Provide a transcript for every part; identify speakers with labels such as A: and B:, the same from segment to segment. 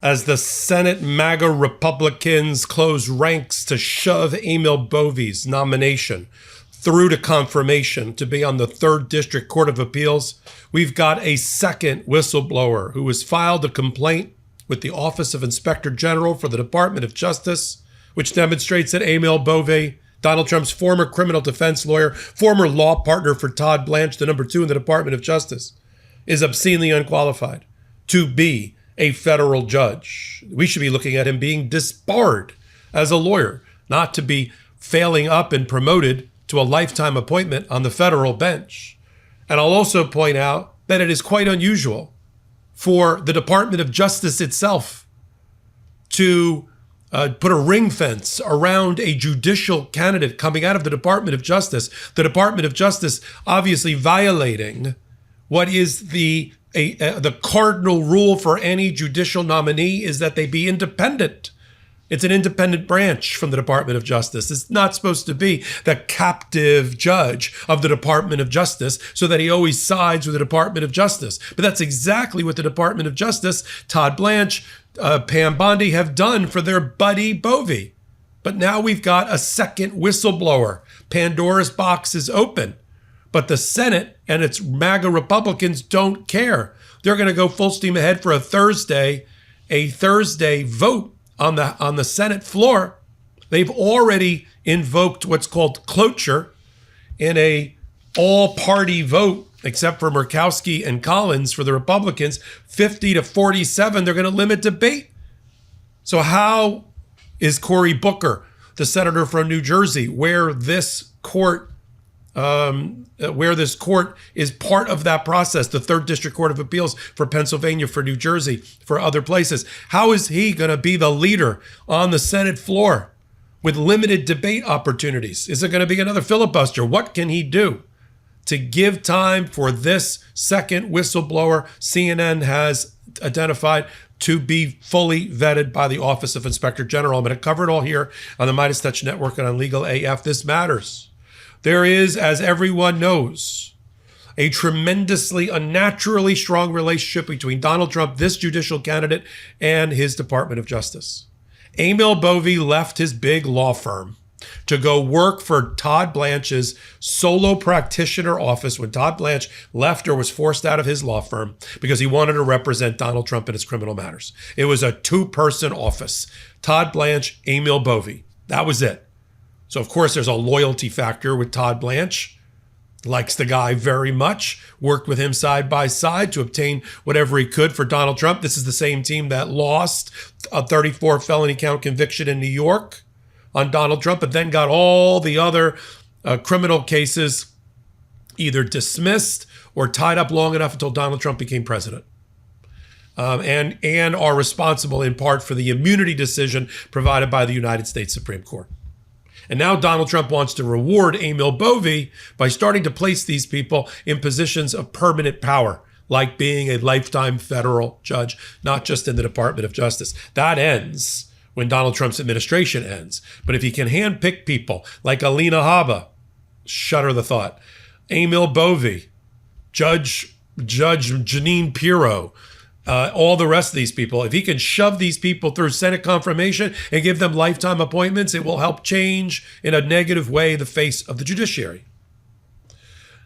A: as the Senate MAGA Republicans close ranks to shove Emil Bove's nomination through to confirmation to be on the 3rd District Court of Appeals, we've got a second whistleblower who has filed a complaint with the Office of Inspector General for the Department of Justice, which demonstrates that Emil Bove, Donald Trump's former criminal defense lawyer, former law partner for Todd Blanche, the number 2 in the Department of Justice, is obscenely unqualified to be a federal judge. We should be looking at him being disbarred as a lawyer, not to be failing up and promoted to a lifetime appointment on the federal bench. And I'll also point out that it is quite unusual for the Department of Justice itself to put a ring fence around a judicial candidate coming out of the Department of Justice. The Department of Justice obviously violating what is the cardinal rule for any judicial nominee is that they be independent. It's an independent branch from the Department of Justice. It's not supposed to be the captive judge of the Department of Justice so that he always sides with the Department of Justice. But that's exactly what the Department of Justice, Todd Blanche, Pam Bondi have done for their buddy Bove. But now we've got a second whistleblower. Pandora's box is open. But the Senate and its MAGA Republicans don't care. They're going to go full steam ahead for a Thursday vote on the Senate floor. They've already invoked what's called cloture in a all-party vote, except for Murkowski and Collins for the Republicans, 50-47. They're going to limit debate. So how is Cory Booker, the senator from New Jersey, where this court is part of that process, the 3rd District Court of Appeals for Pennsylvania, for New Jersey, for other places. How is he going to be the leader on the Senate floor with limited debate opportunities? Is it going to be another filibuster? What can he do to give time for this second whistleblower CNN has identified to be fully vetted by the Office of Inspector General? I'm going to cover it all here on the MeidasTouch Network and on Legal AF. This matters. There is, as everyone knows, a tremendously unnaturally strong relationship between Donald Trump, this judicial candidate, and his Department of Justice. Emil Bove left his big law firm to go work for Todd Blanche's solo practitioner office when Todd Blanche left or was forced out of his law firm because he wanted to represent Donald Trump in his criminal matters. It was a 2-person office. Todd Blanche, Emil Bove. That was it. So, of course, there's a loyalty factor with Todd Blanche. Likes the guy very much. Worked with him side by side to obtain whatever he could for Donald Trump. This is the same team that lost a 34 felony count conviction in New York on Donald Trump, but then got all the other criminal cases either dismissed or tied up long enough until Donald Trump became president. And are responsible in part for the immunity decision provided by the United States Supreme Court. And now Donald Trump wants to reward Emil Bove by starting to place these people in positions of permanent power, like being a lifetime federal judge, not just in the Department of Justice. That ends when Donald Trump's administration ends. But if he can handpick people like Alina Habba, shudder the thought, Emil Bove, Judge Jeanine Pirro, all the rest of these people, if he can shove these people through Senate confirmation and give them lifetime appointments, it will help change in a negative way the face of the judiciary.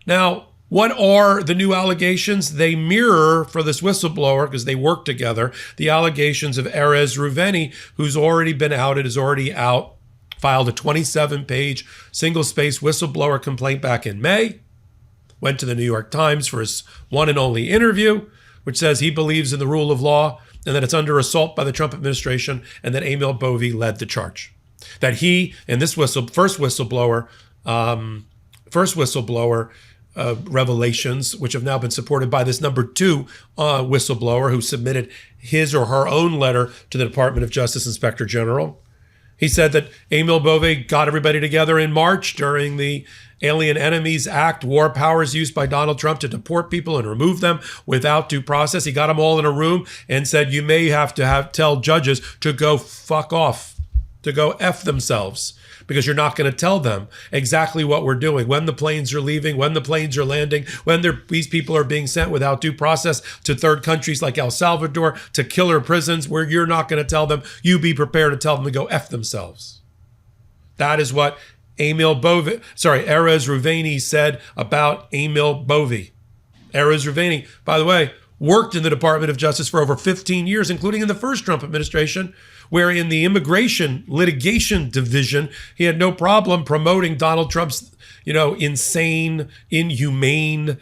A: Now, what are the new allegations? They mirror for this whistleblower, because they work together, the allegations of Erez Ruveni, who's already been outed, is already out, filed a 27-page single-space whistleblower complaint back in May, went to the New York Times for his one and only interview, which says he believes in the rule of law and that it's under assault by the Trump administration and that Emil Bove led the charge. That he, and this first whistleblower revelations, which have now been supported by this number 2 whistleblower who submitted his or her own letter to the Department of Justice Inspector General. He said that Emil Bove got everybody together in March during the Alien Enemies Act, war powers used by Donald Trump to deport people and remove them without due process. He got them all in a room and said, you may have to tell judges to go fuck off. to go F themselves, because you're not going to tell them exactly what we're doing, when the planes are leaving, when the planes are landing, when these people are being sent without due process to third countries like El Salvador, to killer prisons, where you're not going to tell them. You be prepared to tell them to go F themselves. That is what Erez Ruveni said about Emil Bove. Erez Ruveni, by the way, worked in the Department of Justice for over 15 years, including in the first Trump administration, where in the immigration litigation division, he had no problem promoting Donald Trump's, insane, inhumane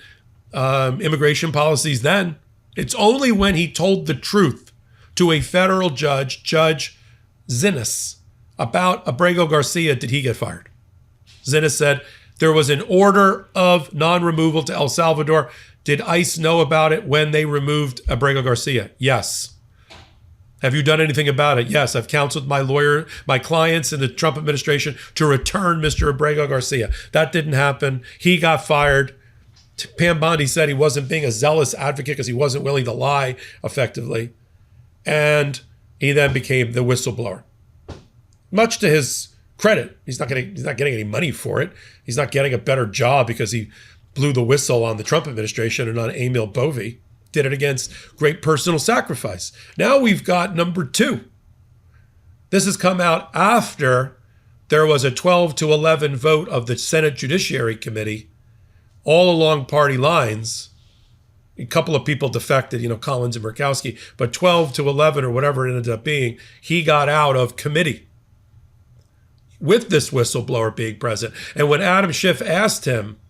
A: immigration policies then. It's only when he told the truth to a federal judge, Judge Zinnes, about Abrego Garcia, did he get fired. Zinnes said there was an order of non-removal to El Salvador. Did ICE know about it when they removed Abrego Garcia? Yes. Have you done anything about it? Yes. I've counseled my clients in the Trump administration to return Mr. Abrego Garcia. That didn't happen. He got fired. Pam Bondi said he wasn't being a zealous advocate because he wasn't willing to lie effectively. And he then became the whistleblower. Much to his credit, he's not getting any money for it. He's not getting a better job because he blew the whistle on the Trump administration and on Emil Bove. Did it against great personal sacrifice. Now we've got number 2. This has come out after there was a 12-11 vote of the Senate Judiciary Committee, all along party lines. A couple of people defected, Collins and Murkowski, but 12-11 or whatever it ended up being, he got out of committee with this whistleblower being present. And when Adam Schiff asked him,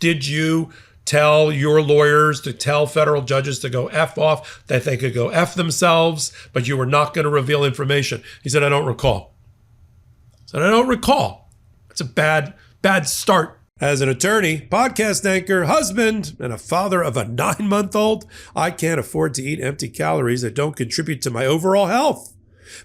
A: did you tell your lawyers to tell federal judges to go F off, that they could go F themselves, but you were not going to reveal information? He said, I don't recall. It's a bad start. As an attorney, podcast anchor, husband, and a father of a 9-month-old, I can't afford to eat empty calories that don't contribute to my overall health.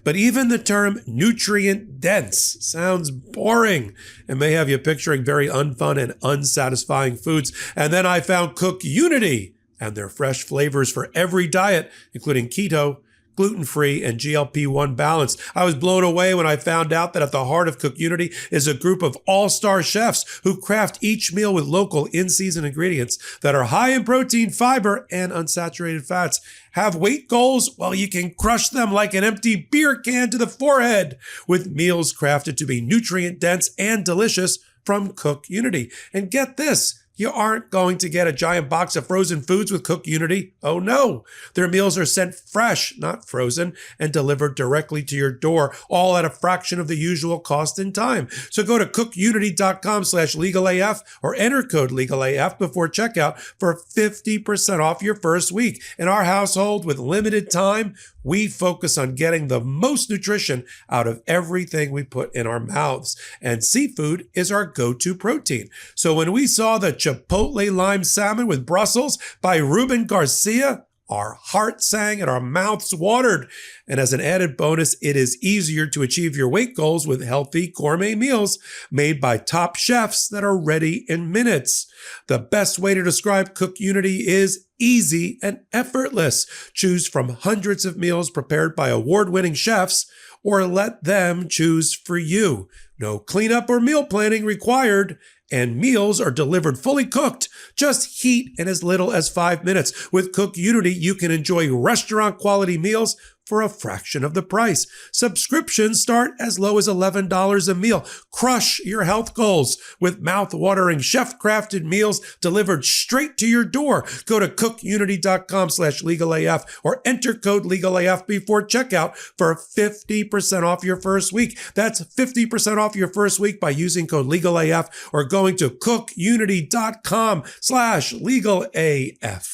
A: But even the term nutrient dense sounds boring and may have you picturing very unfun and unsatisfying foods. And then I found Cook Unity and their fresh flavors for every diet, including keto, gluten-free, and GLP-1 balanced. I was blown away when I found out that at the heart of Cook Unity is a group of all-star chefs who craft each meal with local in-season ingredients that are high in protein, fiber, and unsaturated fats. Have weight goals? Well, you can crush them like an empty beer can to the forehead with meals crafted to be nutrient-dense and delicious from Cook Unity. And get this, you aren't going to get a giant box of frozen foods with Cook Unity. Oh no, their meals are sent fresh, not frozen, and delivered directly to your door, all at a fraction of the usual cost and time. So go to cookunity.com/legalaf or enter code legalaf before checkout for 50% off your first week. In our household with limited time, we focus on getting the most nutrition out of everything we put in our mouths. And seafood is our go-to protein. So when we saw the Chipotle lime salmon with Brussels by Ruben Garcia, our heart sang and our mouths watered. And as an added bonus, it is easier to achieve your weight goals with healthy gourmet meals made by top chefs that are ready in minutes. The best way to describe Cook Unity is easy and effortless. Choose from hundreds of meals prepared by award-winning chefs, or let them choose for you. No cleanup or meal planning required, and meals are delivered fully cooked. Just heat in as little as 5 minutes. With Cook Unity, you can enjoy restaurant-quality meals for a fraction of the price. Subscriptions start as low as $11 a meal. Crush your health goals with mouth-watering chef-crafted meals delivered straight to your door. Go to cookunity.com/legalaf or enter code legalaf before checkout for 50% off your first week. That's 50% off your first week by using code legalaf or going to cookunity.com/legalaf.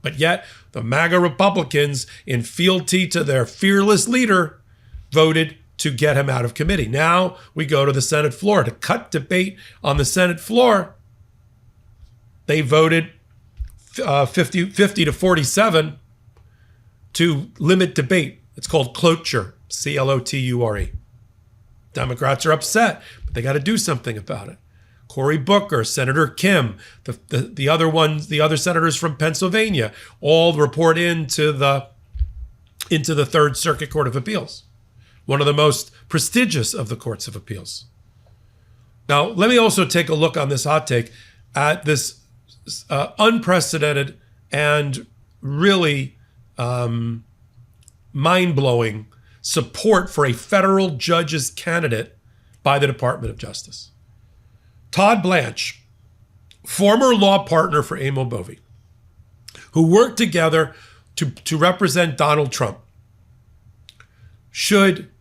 A: But yet, the MAGA Republicans, in fealty to their fearless leader, voted to get him out of committee. Now we go to the Senate floor. To cut debate on the Senate floor, they voted 50 to 47 to limit debate. It's called cloture, C-L-O-T-U-R-E. Democrats are upset, but they got to do something about it. Cory Booker, Senator Kim, the other senators from Pennsylvania, all report into the Third Circuit Court of Appeals. one of the most prestigious of the courts of appeals. Now, let me also take a look on this hot take at this unprecedented and really mind-blowing support for a federal judge's candidate by the Department of Justice. Todd Blanche, former law partner for Emil Bove, who worked together to represent Donald Trump, should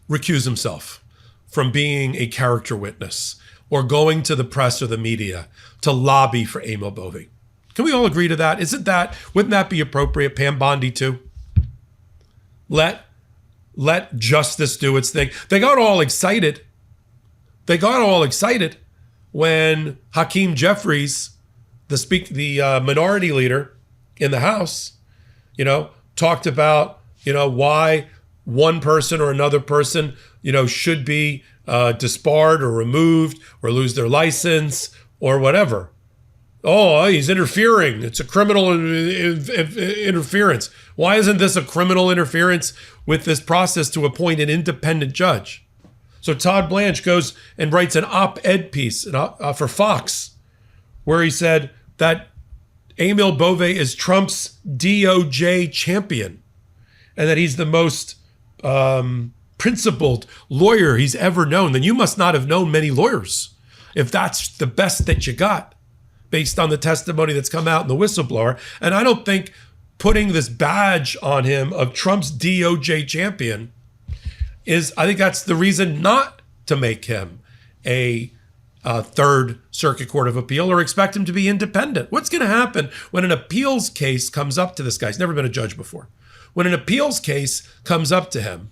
A: recuse himself from being a character witness or going to the press or the media to lobby for Emil Bove. Can we all agree to that? Wouldn't that be appropriate? Pam Bondi too? Let justice do its thing. They got all excited when Hakeem Jeffries, the minority leader in the House, talked about, why one person or another person, should be disbarred or removed or lose their license or whatever. Oh, he's interfering. It's a criminal interference. Why isn't this a criminal interference with this process to appoint an independent judge? So Todd Blanche goes and writes an op-ed piece for Fox, where he said that Emil Bove is Trump's DOJ champion and that he's the most principled lawyer he's ever known. Then you must not have known many lawyers if that's the best that you got, based on the testimony that's come out in the Whistleblower. And I don't think putting this badge on him of Trump's DOJ champion I think that's the reason not to make him a Third Circuit Court of Appeal or expect him to be independent. What's going to happen when an appeals case comes up to this guy? He's never been a judge before. When an appeals case comes up to him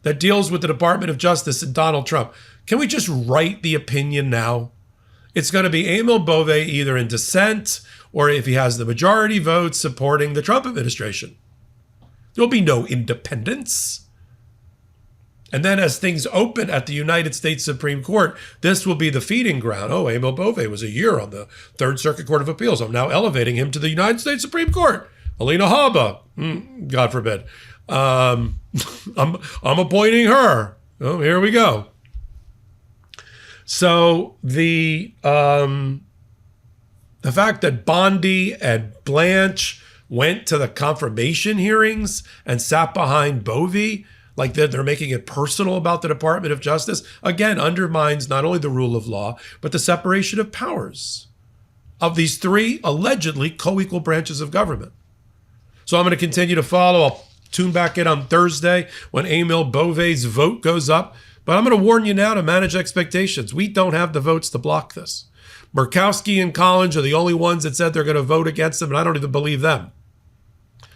A: that deals with the Department of Justice and Donald Trump, can we just write the opinion now? It's going to be Emil Bove either in dissent or, if he has the majority vote, supporting the Trump administration. There'll be no independence. And then as things open at the United States Supreme Court, this will be the feeding ground. Oh, Emil Bove was a year on the Third Circuit Court of Appeals. I'm now elevating him to the United States Supreme Court. Alina Habba, God forbid. I'm appointing her. Oh, here we go. So the fact that Bondi and Blanche went to the confirmation hearings and sat behind Bove, like they're making it personal about the Department of Justice, again, undermines not only the rule of law, but the separation of powers of these three allegedly co-equal branches of government. So I'm going to continue to follow. I'll tune back in on Thursday when Emil Bove's vote goes up. But I'm going to warn you now to manage expectations. We don't have the votes to block this. Murkowski and Collins are the only ones that said they're going to vote against him, and I don't even believe them.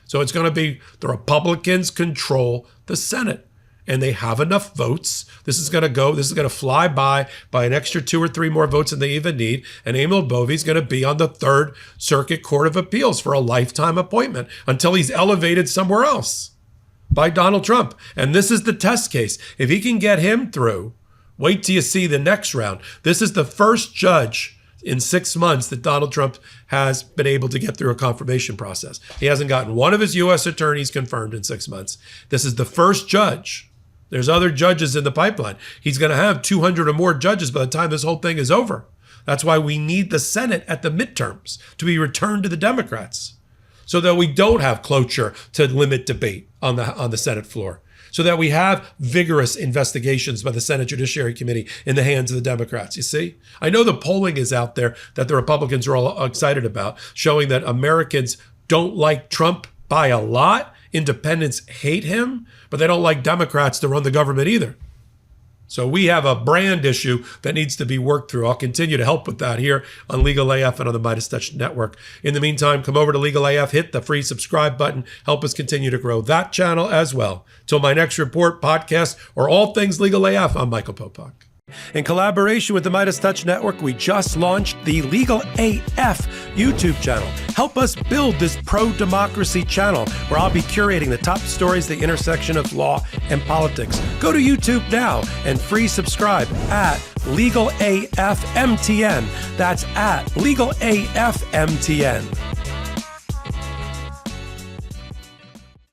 A: So it's going to be the Republicans control the Senate, and they have enough votes. This is going to fly by an extra 2 or 3 more votes than they even need, and Emil Bove is going to be on the Third Circuit Court of Appeals for a lifetime appointment until he's elevated somewhere else by Donald Trump. And this is the test case. If he can get him through, wait till you see the next round. This is the first judge in 6 months that Donald Trump has been able to get through a confirmation process. He hasn't gotten one of his U.S. attorneys confirmed in 6 months. This is the first judge. There's other judges in the pipeline. He's going to have 200 or more judges by the time this whole thing is over. That's why we need the Senate at the midterms to be returned to the Democrats, so that we don't have cloture to limit debate on the Senate floor, so that we have vigorous investigations by the Senate Judiciary Committee in the hands of the Democrats. You see, I know the polling is out there that the Republicans are all excited about, showing that Americans don't like Trump by a lot. Independents hate him, but they don't like Democrats to run the government either. So we have a brand issue that needs to be worked through. I'll continue to help with that here on Legal AF and on the MeidasTouch Network. In the meantime, come over to Legal AF, hit the free subscribe button, help us continue to grow that channel as well. Till my next report, podcast, or all things Legal AF, I'm Michael Popok. In collaboration with the MeidasTouch Network, we just launched the Legal AF YouTube channel. Help us build this pro-democracy channel where I'll be curating the top stories, the intersection of law and politics. Go to YouTube now and free subscribe at Legal AF MTN. That's at Legal AF MTN.